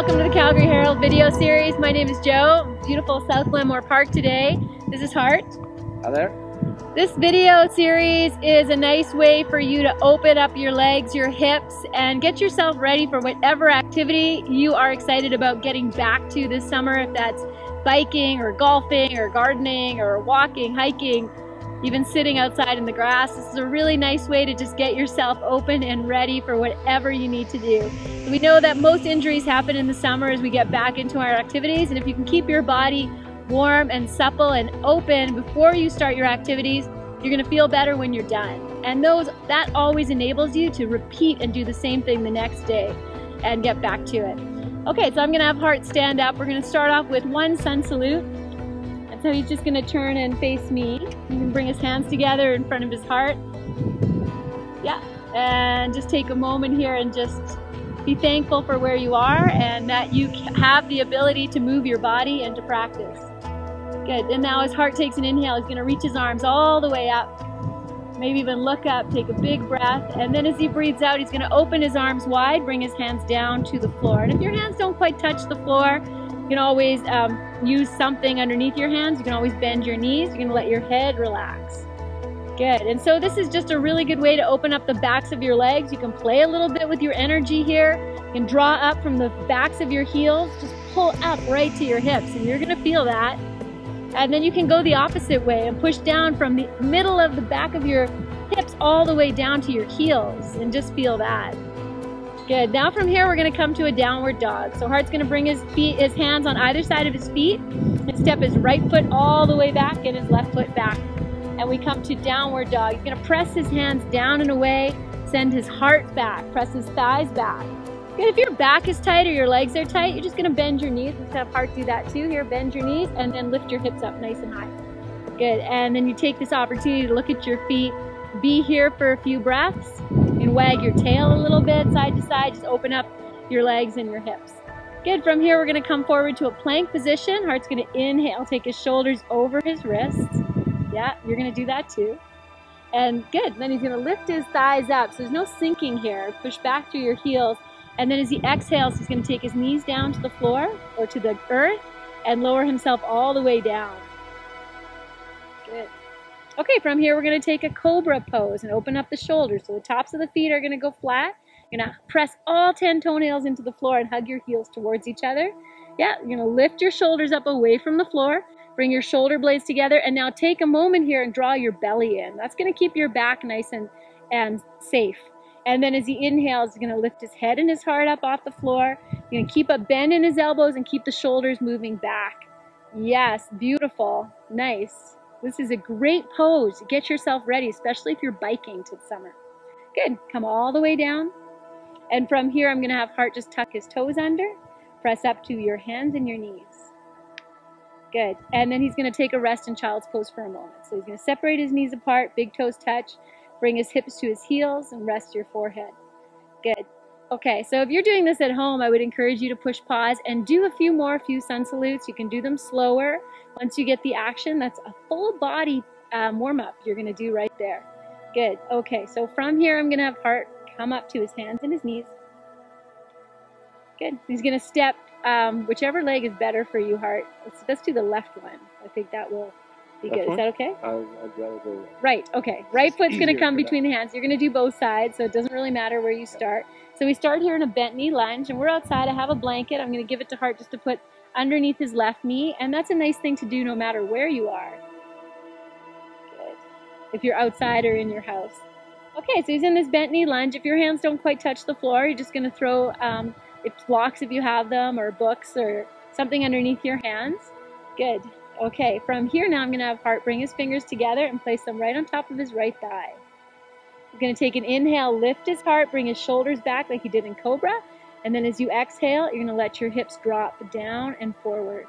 welcome to the Calgary Herald video series. My name is Joe. Beautiful South Glenmore Park today. This is Hart. Hi there. This video series is a nice way for you to open up your legs, your hips, and get yourself ready for whatever activity you are excited about getting back to this summer, if that's biking or golfing or gardening or walking, hiking, even sitting outside in the grass. This is a really nice way to just get yourself open and ready for whatever you need to do. We know that most injuries happen in the summer as we get back into our activities, and if you can keep your body warm and supple and open before you start your activities, you're going to feel better when you're done. And that always enables you to repeat and do the same thing the next day and get back to it. Okay, so I'm going to have Hart stand up. We're going to start off with one sun salute. And so he's just going to turn and face me. He can bring his hands together in front of his heart. Yeah, and just take a moment here and just be thankful for where you are and that you have the ability to move your body and to practice. Good, and now as Hart takes an inhale, he's going to reach his arms all the way up. Maybe even look up, take a big breath, and then as he breathes out, he's going to open his arms wide, bring his hands down to the floor. And if your hands don't quite touch the floor, you can always use something underneath your hands. You can always bend your knees. You're going to let your head relax. Good, and so this is just a really good way to open up the backs of your legs. You can play a little bit with your energy here. You can draw up from the backs of your heels, just pull up right to your hips, and you're going to feel that. And then you can go the opposite way and push down from the middle of the back of your hips all the way down to your heels and just feel that. Good. Now from here we're going to come to a downward dog. So Hart's going to bring his hands on either side of his feet and step his right foot all the way back and his left foot back. And we come to downward dog. He's going to press his hands down and away, send his heart back, press his thighs back. Good. If your back is tight or your legs are tight, you're just going to bend your knees. Let's have Hart do that too. Here, bend your knees and then lift your hips up nice and high. Good. And then you take this opportunity to look at your feet. Be here for a few breaths and wag your tail a little bit side to side. Just open up your legs and your hips. Good. From here, we're going to come forward to a plank position. Hart's going to inhale, take his shoulders over his wrists. Yeah, you're going to do that too. And good. Then he's going to lift his thighs up. So there's no sinking here. Push back through your heels. And then as he exhales, he's going to take his knees down to the floor or to the earth and lower himself all the way down. Good. Okay, from here we're going to take a cobra pose and open up the shoulders. So the tops of the feet are going to go flat. You're going to press all 10 toenails into the floor and hug your heels towards each other. Yeah, you're going to lift your shoulders up away from the floor. Bring your shoulder blades together. And now take a moment here and draw your belly in. That's going to keep your back nice and safe. And then as he inhales, he's going to lift his head and his heart up off the floor. You're going to keep a bend in his elbows and keep the shoulders moving back. Yes, beautiful. Nice. This is a great pose to get yourself ready, especially if you're biking to the summer. Good. Come all the way down. And from here, I'm going to have Hart just tuck his toes under. Press up to your hands and your knees. Good. And then he's going to take a rest in child's pose for a moment. So he's going to separate his knees apart, big toes touch. Bring his hips to his heels and rest your forehead. Good. Okay, so if you're doing this at home, I would encourage you to push pause and do a few sun salutes. You can do them slower. Once you get the action, that's a full body warm-up you're going to do right there. Good. Okay, so from here, I'm going to have Hart come up to his hands and his knees. Good. He's going to step whichever leg is better for you, Hart. Let's do the left one. I think that will be good. Is that okay? I'd rather go right. Okay. Right foot's going to come between the hands. You're going to do both sides, so it doesn't really matter where you start. So we start here in a bent knee lunge, and we're outside. I have a blanket. I'm going to give it to Hart just to put underneath his left knee, and that's a nice thing to do no matter where you are. Good. If you're outside or in your house. Okay, so he's in this bent knee lunge. If your hands don't quite touch the floor, you're just going to throw blocks if you have them, or books, or something underneath your hands. Good. Okay, from here now I'm going to have Hart bring his fingers together and place them right on top of his right thigh. You're going to take an inhale, lift his heart, bring his shoulders back like you did in Cobra, and then as you exhale, you're going to let your hips drop down and forward.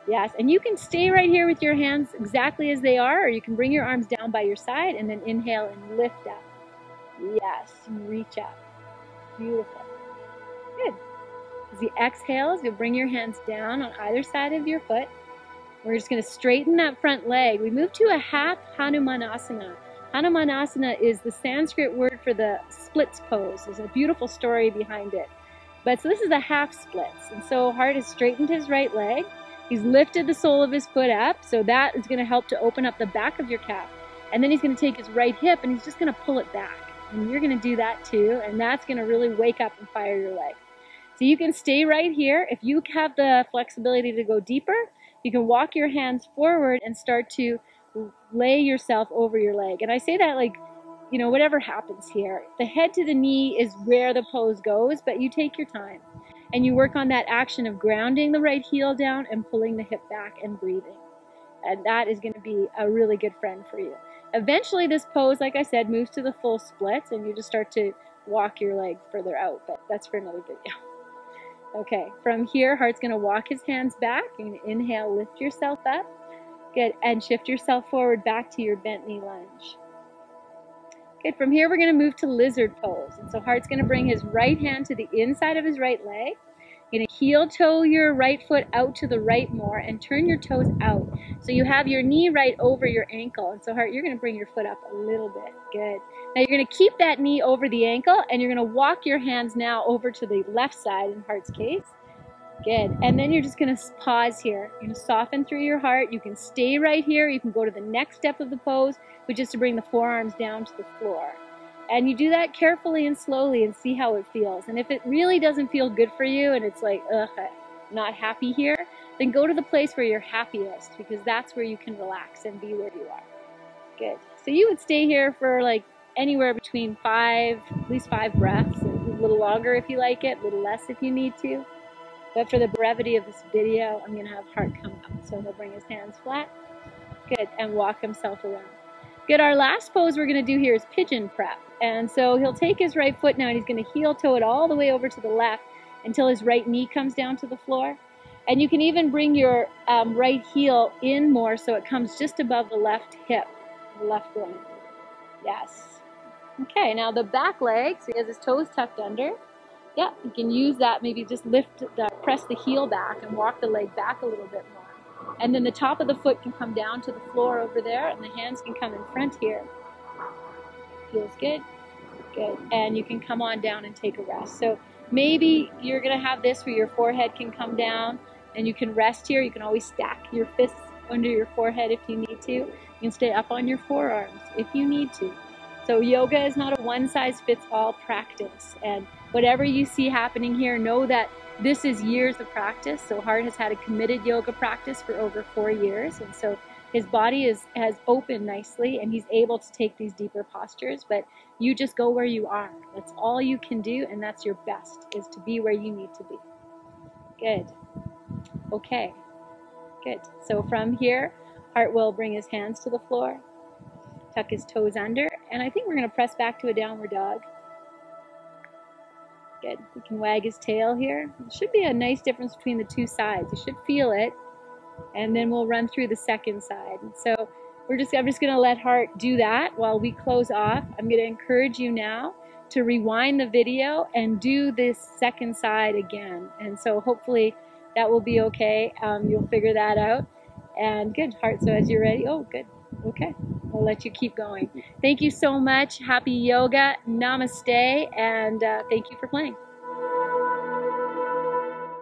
Yes, and you can stay right here with your hands exactly as they are, or you can bring your arms down by your side and then inhale and lift up. Yes, reach up. Beautiful. Good. As he exhales, you'll bring your hands down on either side of your foot. We're just going to straighten that front leg. We move to a half Hanumanasana. Hanumanasana is the Sanskrit word for the splits pose. There's a beautiful story behind it. But so this is a half splits. And so Hart has straightened his right leg. He's lifted the sole of his foot up. So that is going to help to open up the back of your calf. And then he's going to take his right hip and he's just going to pull it back. And you're going to do that too. And that's going to really wake up and fire your leg. So you can stay right here. If you have the flexibility to go deeper, you can walk your hands forward and start to lay yourself over your leg. And I say that like, you know, whatever happens here, the head to the knee is where the pose goes, but you take your time and you work on that action of grounding the right heel down and pulling the hip back and breathing. And that is going to be a really good friend for you. Eventually this pose, like I said, moves to the full splits and you just start to walk your leg further out, but that's for another video. Okay, from here, Hart's going to walk his hands back. You're going to inhale, lift yourself up. Good, and shift yourself forward back to your bent knee lunge. Good, from here we're going to move to lizard pose. And so Hart's going to bring his right hand to the inside of his right leg. You're going to heel toe your right foot out to the right more and turn your toes out. So you have your knee right over your ankle. And so Hart, you're going to bring your foot up a little bit. Good. Now you're going to keep that knee over the ankle and you're going to walk your hands now over to the left side in Hart's case. Good. And then you're just going to pause here. You're going to soften through your heart. You can stay right here. You can go to the next step of the pose, which is to bring the forearms down to the floor. And you do that carefully and slowly and see how it feels. And if it really doesn't feel good for you and it's like, ugh, I'm not happy here, then go to the place where you're happiest, because that's where you can relax and be where you are. Good. So you would stay here for like anywhere between at least five breaths, a little longer if you like it, a little less if you need to. But for the brevity of this video, I'm going to have Hart come up. So he'll bring his hands flat. Good. And walk himself around. Good. Our last pose we're going to do here is pigeon prep. And so he'll take his right foot now and he's going to heel toe it all the way over to the left until his right knee comes down to the floor. And you can even bring your right heel in more so it comes just above the left hip, the left groin. Yes. Okay, now the back leg, so he has his toes tucked under. Yeah, you can use that, maybe just press the heel back and walk the leg back a little bit more. And then the top of the foot can come down to the floor over there and the hands can come in front here. Feels good. Good. And you can come on down and take a rest. So maybe you're going to have this where your forehead can come down and you can rest here. You can always stack your fists under your forehead if you need to. You can stay up on your forearms if you need to. So yoga is not a one-size-fits-all practice. And whatever you see happening here, know that this is years of practice. So Hart has had a committed yoga practice for over 4 years. And so his body has opened nicely and he's able to take these deeper postures, but you just go where you are. That's all you can do, and that's your best, is to be where you need to be. Good. Okay. Good. So from here, Hart will bring his hands to the floor, tuck his toes under, and I think we're going to press back to a downward dog. Good. He can wag his tail here. There should be a nice difference between the two sides. You should feel it. And then we'll run through the second side. And so I'm just going to let Hart do that while we close off. I'm going to encourage you now to rewind the video and do this second side again. And so hopefully that will be okay. You'll figure that out. And good, Hart. So as you're ready, oh, good. Okay. We'll let you keep going. Thank you so much. Happy yoga. Namaste. And thank you for playing.